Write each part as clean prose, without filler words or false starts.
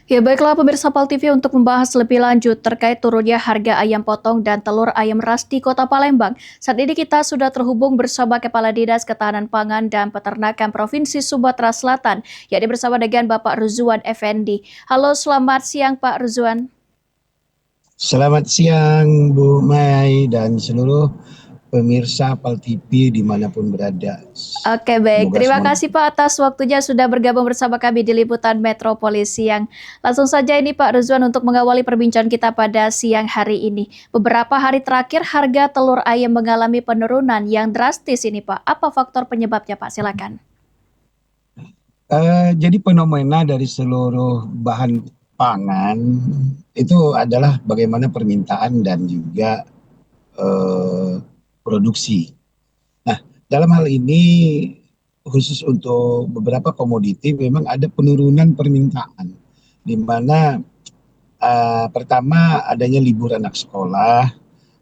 Ya baiklah pemirsa PAL TV untuk membahas lebih lanjut terkait turunnya harga ayam potong dan telur ayam ras di Kota Palembang. Saat ini kita sudah terhubung bersama Kepala Dinas Ketahanan Pangan dan Peternakan Provinsi Sumatera Selatan, yakni bersama dengan Bapak Ruzuan Effendi. Halo, selamat siang Pak Ruzuan. Selamat siang Bu Mai dan seluruh pemirsa PAL TV dimanapun berada. Oke baik, Semoga terima semuanya. kasih Pak atas waktunya sudah bergabung bersama kami di Liputan Metropolis Siang. Langsung saja ini Pak Ruzuan untuk mengawali perbincangan kita pada siang hari ini. Beberapa hari terakhir harga telur ayam mengalami penurunan yang drastis ini Pak. Apa faktor penyebabnya Pak? Silakan. Jadi fenomena dari seluruh bahan pangan itu adalah bagaimana permintaan dan juga eh, produksi. Nah, dalam hal ini khusus untuk beberapa komoditi memang ada penurunan permintaan, di mana pertama adanya libur anak sekolah.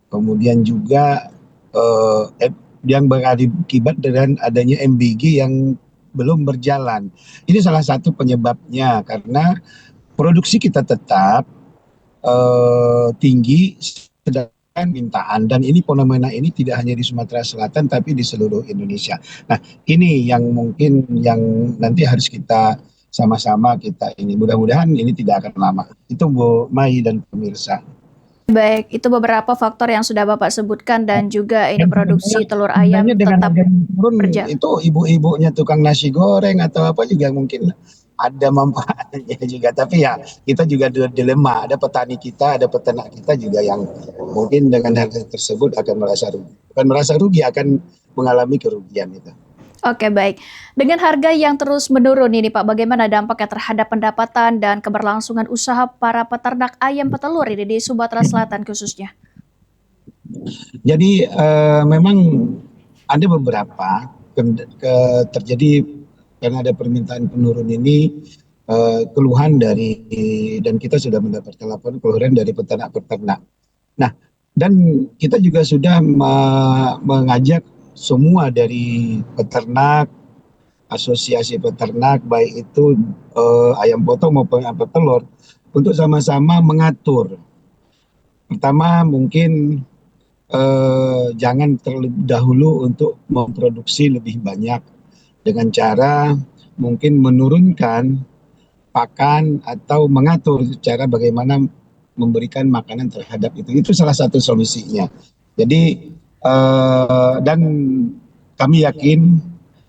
Kemudian juga yang berakibat dengan adanya MBG yang belum berjalan. Ini salah satu penyebabnya karena produksi kita tetap tinggi, sedangkan permintaan, dan ini fenomena ini tidak hanya di Sumatera Selatan tapi di seluruh Indonesia. Nah, ini yang mungkin yang nanti harus kita sama-sama kita ini. Mudah-mudahan ini tidak akan lama. Itu Bu Mai dan pemirsa. Baik, itu beberapa faktor yang sudah Bapak sebutkan dan juga ini Dan produksi telur sebenarnya ayam dengan tetap harga yang turun berjalan. itu ibu-ibunya tukang nasi goreng atau apa juga mungkin ada manfaatnya juga. Tapi ya kita juga dilema. Ada petani kita, ada peternak kita juga yang mungkin dengan harga tersebut akan merasa rugi. Bukan merasa rugi, akan mengalami kerugian itu. Oke baik, dengan harga yang terus menurun ini Pak, bagaimana dampaknya terhadap pendapatan dan keberlangsungan usaha para peternak ayam petelur ini di Sumatera Selatan khususnya? Jadi memang ada beberapa terjadi karena ada permintaan penurun ini, keluhan dari, dan kita sudah mendapatkan laporan keluhan dari peternak-peternak. Nah, dan kita juga sudah mengajak semua dari peternak, asosiasi peternak, baik itu ayam potong maupun ayam petelur, untuk sama-sama mengatur. Pertama mungkin jangan terlebih dahulu untuk memproduksi lebih banyak dengan cara mungkin menurunkan pakan atau mengatur cara bagaimana memberikan makanan terhadap itu. Itu salah satu solusinya. Jadi dan kami yakin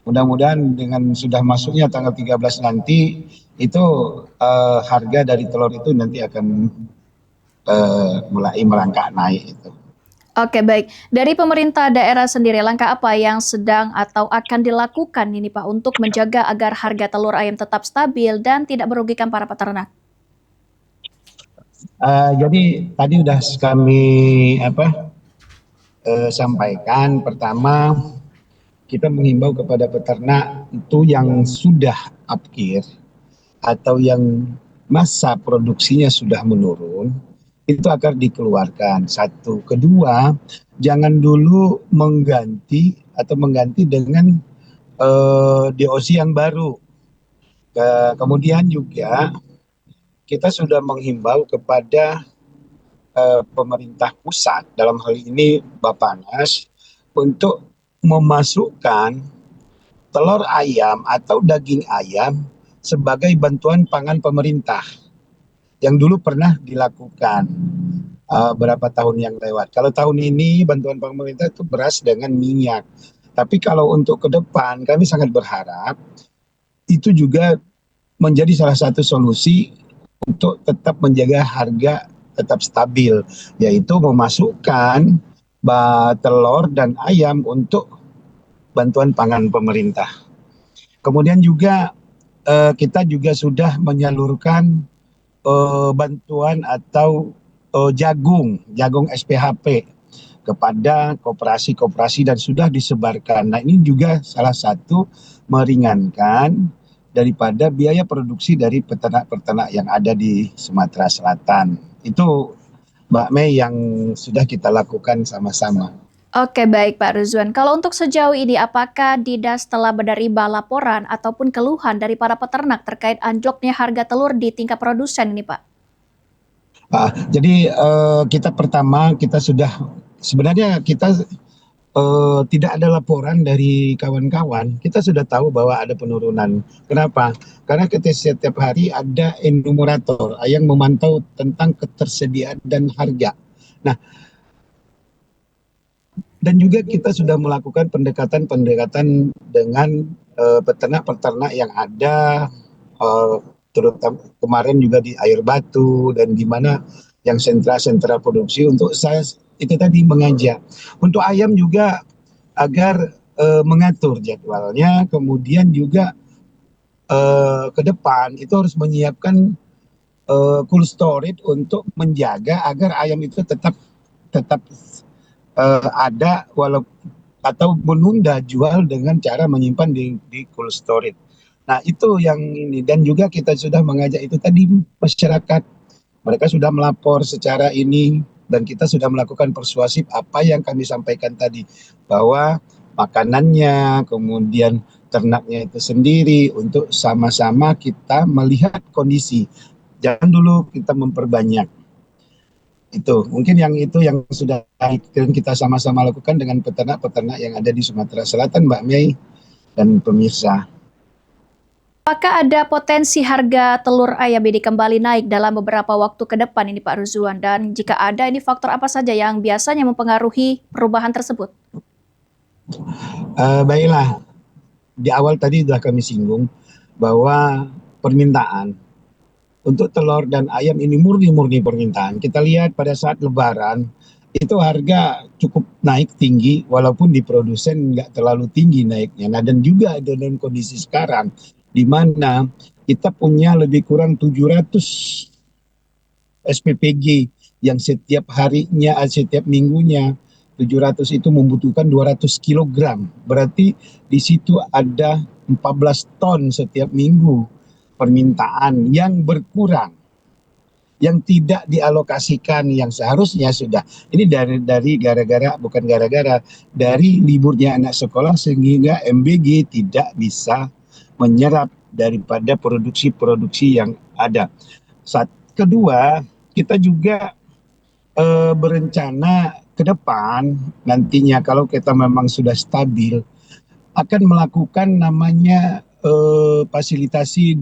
mudah-mudahan dengan sudah masuknya tanggal 13 nanti itu harga dari telur itu nanti akan mulai merangkak naik itu. Oke baik, dari pemerintah daerah sendiri langkah apa yang sedang atau akan dilakukan ini Pak untuk menjaga agar harga telur ayam tetap stabil dan tidak merugikan para peternak? Jadi tadi sudah kami sampaikan. Pertama, kita mengimbau kepada peternak itu yang sudah apkir atau yang masa produksinya sudah menurun, itu akan dikeluarkan. Satu. Kedua, jangan dulu mengganti dengan DOC yang baru. Kemudian juga kita sudah menghimbau kepada pemerintah pusat, dalam hal ini Bappenas, untuk memasukkan telur ayam atau daging ayam sebagai bantuan pangan pemerintah yang dulu pernah dilakukan berapa tahun yang lewat. Kalau tahun ini bantuan pemerintah itu beras dengan minyak. Tapi kalau untuk ke depan kami sangat berharap itu juga menjadi salah satu solusi untuk tetap menjaga harga tetap stabil, yaitu memasukkan telur dan ayam untuk bantuan pangan pemerintah. Kemudian juga kita juga sudah menyalurkan bantuan atau jagung SPHP kepada koperasi-koperasi dan sudah disebarkan. Nah, ini juga salah satu meringankan daripada biaya produksi dari peternak-peternak yang ada di Sumatera Selatan. Itu Mbak Mei yang sudah kita lakukan sama-sama. Oke, baik Pak Rizwan. Kalau untuk sejauh ini, apakah Didas telah menerima laporan ataupun keluhan dari para peternak terkait anjloknya harga telur di tingkat produsen ini, Pak? Jadi kita pertama kita sudah sebenarnya kita tidak ada laporan dari kawan-kawan. Kita sudah tahu bahwa ada penurunan. Kenapa? Karena kita setiap hari ada enumerator yang memantau tentang ketersediaan dan harga. Nah, dan juga kita sudah melakukan pendekatan-pendekatan dengan peternak-peternak yang ada, eh, terutama kemarin juga di Air Batu dan di mana yang sentra-sentra produksi untuk saya itu tadi mengajak. Untuk ayam juga agar mengatur jadwalnya, kemudian juga ke depan itu harus menyiapkan cold storage untuk menjaga agar ayam itu tetap tetap ada walau atau menunda jual dengan cara menyimpan di cold storage. Nah itu yang ini dan juga kita sudah mengajak itu tadi masyarakat mereka sudah melapor secara ini dan kita sudah melakukan persuasif apa yang kami sampaikan tadi bahwa makanannya kemudian ternaknya itu sendiri untuk sama-sama kita melihat kondisi jangan dulu kita memperbanyak itu mungkin yang itu yang sudah kita sama-sama lakukan dengan peternak-peternak yang ada di Sumatera Selatan, Mbak Mei dan pemirsa. Apakah ada potensi harga telur ayam ini kembali naik dalam beberapa waktu ke depan ini Pak Rizwan? Dan jika ada, ini faktor apa saja yang biasanya mempengaruhi perubahan tersebut? Baiklah, di awal tadi sudah kami singgung bahwa permintaan untuk telur dan ayam ini murni-murni permintaan. Kita lihat pada saat Lebaran itu harga cukup naik tinggi walaupun di produsen nggak terlalu tinggi naiknya. Nah dan juga dengan kondisi sekarang di mana kita punya lebih kurang 700 SPPG yang setiap harinya, setiap minggunya 700 itu membutuhkan 200 kilogram. Berarti di situ ada 14 ton setiap minggu permintaan yang berkurang yang tidak dialokasikan yang seharusnya sudah ini dari gara-gara bukan gara-gara dari liburnya anak sekolah sehingga MBG tidak bisa menyerap daripada produksi-produksi yang ada. Saat kedua kita juga berencana ke depan nantinya kalau kita memang sudah stabil akan melakukan namanya fasilitasi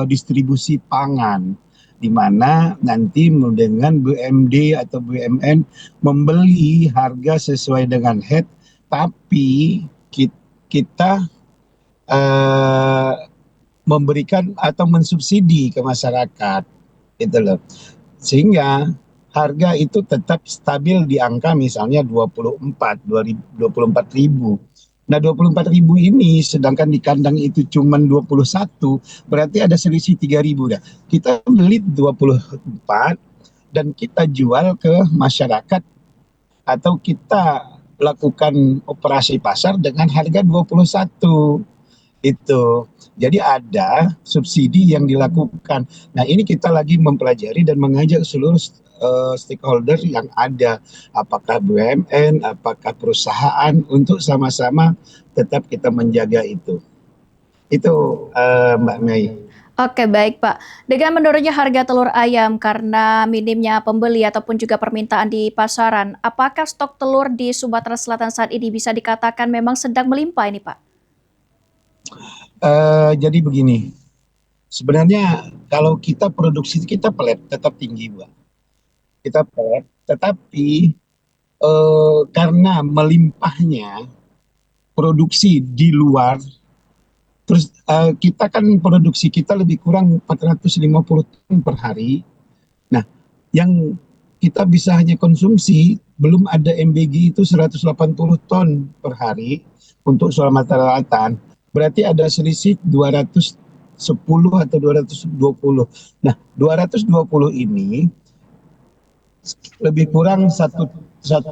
distribusi pangan di mana nanti dengan BUMD atau BUMN membeli harga sesuai dengan head tapi kita eh, memberikan atau mensubsidi ke masyarakat gitu loh sehingga harga itu tetap stabil di angka misalnya 24.000. Nah 24.000 ini sedangkan di kandang itu cuma 21 berarti ada selisih 3.000 dah. Kita beli 24 dan kita jual ke masyarakat atau kita lakukan operasi pasar dengan harga 21 itu. Jadi ada subsidi yang dilakukan. Nah ini kita lagi mempelajari dan mengajak seluruh stakeholder yang ada. Apakah BUMN, apakah perusahaan untuk sama-sama tetap kita menjaga itu. Itu Mbak Mei. Oke, baik Pak. Dengan menurunnya harga telur ayam karena minimnya pembeli ataupun juga permintaan di pasaran, apakah stok telur di Sumatera Selatan saat ini bisa dikatakan memang sedang melimpah ini Pak? Jadi begini, sebenarnya kalau kita produksi kita pelet tetap tinggi, Bu. Kita pelet, tetapi karena melimpahnya produksi di luar. Terus kita kan produksi kita lebih kurang 450 ton per hari. Nah, yang kita bisa hanya konsumsi belum ada MBG itu 180 ton per hari untuk Sumatera Selatan. Berarti ada selisih 210 atau 220. Nah, 220 ini lebih kurang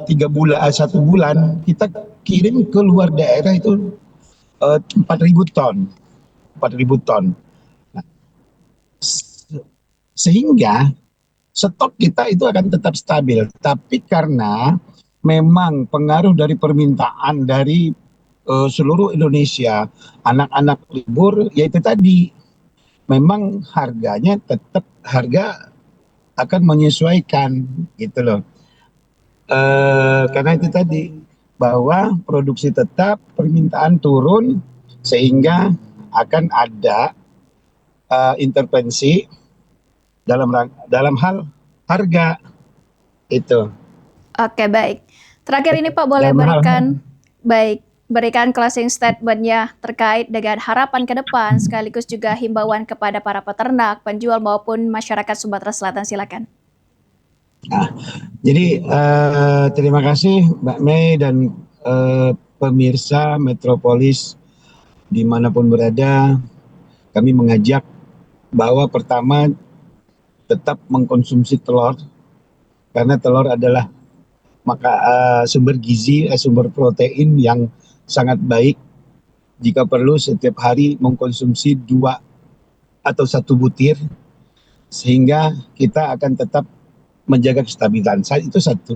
tiga bulan, 1 bulan kita kirim ke luar daerah itu 4.000 ton, 4.000 ton. Nah, sehingga stok kita itu akan tetap stabil. Tapi karena memang pengaruh dari permintaan dari seluruh Indonesia, anak-anak libur, yaitu tadi memang harganya tetap harga akan menyesuaikan gitu loh. Karena itu tadi bahwa produksi tetap, permintaan turun sehingga akan ada intervensi dalam hal harga itu. Oke, baik. Terakhir ini Pak boleh Dalam hal berikan closing statement-nya terkait dengan harapan ke depan sekaligus juga himbauan kepada para peternak, penjual maupun masyarakat Sumatera Selatan. Silakan. Nah, jadi terima kasih Mbak Mei dan pemirsa Metropolis dimanapun berada. Kami mengajak bahwa pertama tetap mengkonsumsi telur karena telur adalah sumber gizi, sumber protein yang sangat baik. Jika perlu setiap hari mengkonsumsi 2 atau 1 butir sehingga kita akan tetap menjaga kestabilan. Itu satu.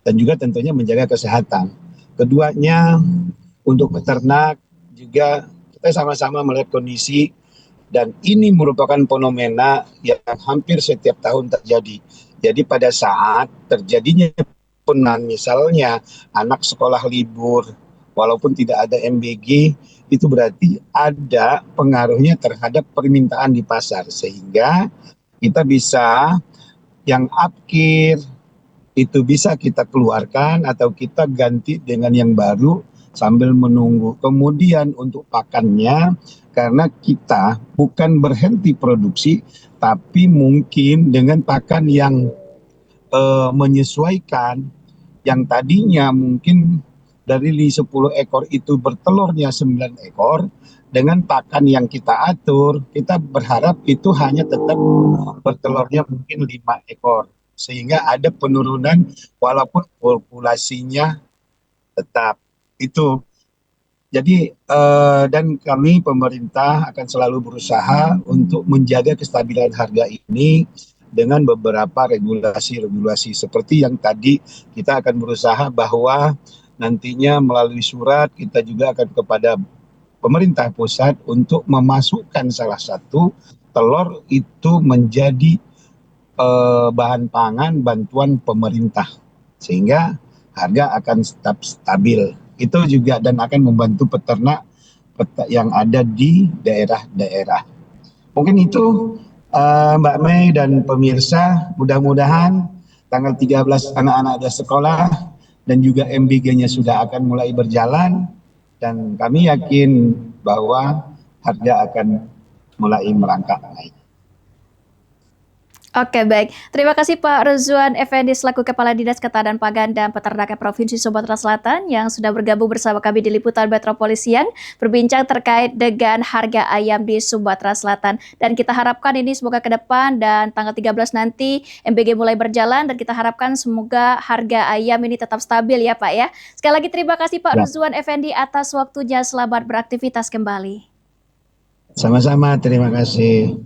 Dan juga tentunya menjaga kesehatan. Keduanya untuk peternak juga kita sama-sama melihat kondisi dan ini merupakan fenomena yang hampir setiap tahun terjadi. Jadi pada saat terjadinya penurunan misalnya anak sekolah libur walaupun tidak ada MBG itu berarti ada pengaruhnya terhadap permintaan di pasar sehingga kita bisa yang upkir itu bisa kita keluarkan atau kita ganti dengan yang baru sambil menunggu. Kemudian untuk pakannya, karena kita bukan berhenti produksi, tapi mungkin dengan pakan yang menyesuaikan, yang tadinya mungkin dari 10 ekor itu bertelurnya 9 ekor, dengan pakan yang kita atur, kita berharap itu hanya tetap bertelurnya mungkin 5 ekor. Sehingga ada penurunan walaupun populasinya tetap. Itu. Jadi dan kami pemerintah akan selalu berusaha untuk menjaga kestabilan harga ini dengan beberapa regulasi-regulasi seperti yang tadi kita akan berusaha bahwa nantinya melalui surat kita juga akan kepada pemerintah pusat untuk memasukkan salah satu telur itu menjadi bahan pangan bantuan pemerintah sehingga harga akan tetap stabil. Itu juga dan akan membantu peternak yang ada di daerah-daerah. Mungkin itu Mbak Mei dan pemirsa, mudah-mudahan tanggal 13 anak-anak ada sekolah dan juga MBG-nya sudah akan mulai berjalan dan kami yakin bahwa harga akan mulai merangkak naik. Oke, baik. Terima kasih Pak Rozwan Effendi selaku Kepala Dinas Ketahanan Pangan dan Peternakan Provinsi Sumatera Selatan yang sudah bergabung bersama kami di Liputan Metropolis Siang berbincang terkait dengan harga ayam di Sumatera Selatan. Dan kita harapkan ini semoga ke depan dan tanggal 13 nanti MBG mulai berjalan dan kita harapkan semoga harga ayam ini tetap stabil ya Pak ya. Sekali lagi terima kasih Pak Rozwan Effendi atas waktunya. Selamat beraktivitas kembali. Sama-sama, terima kasih.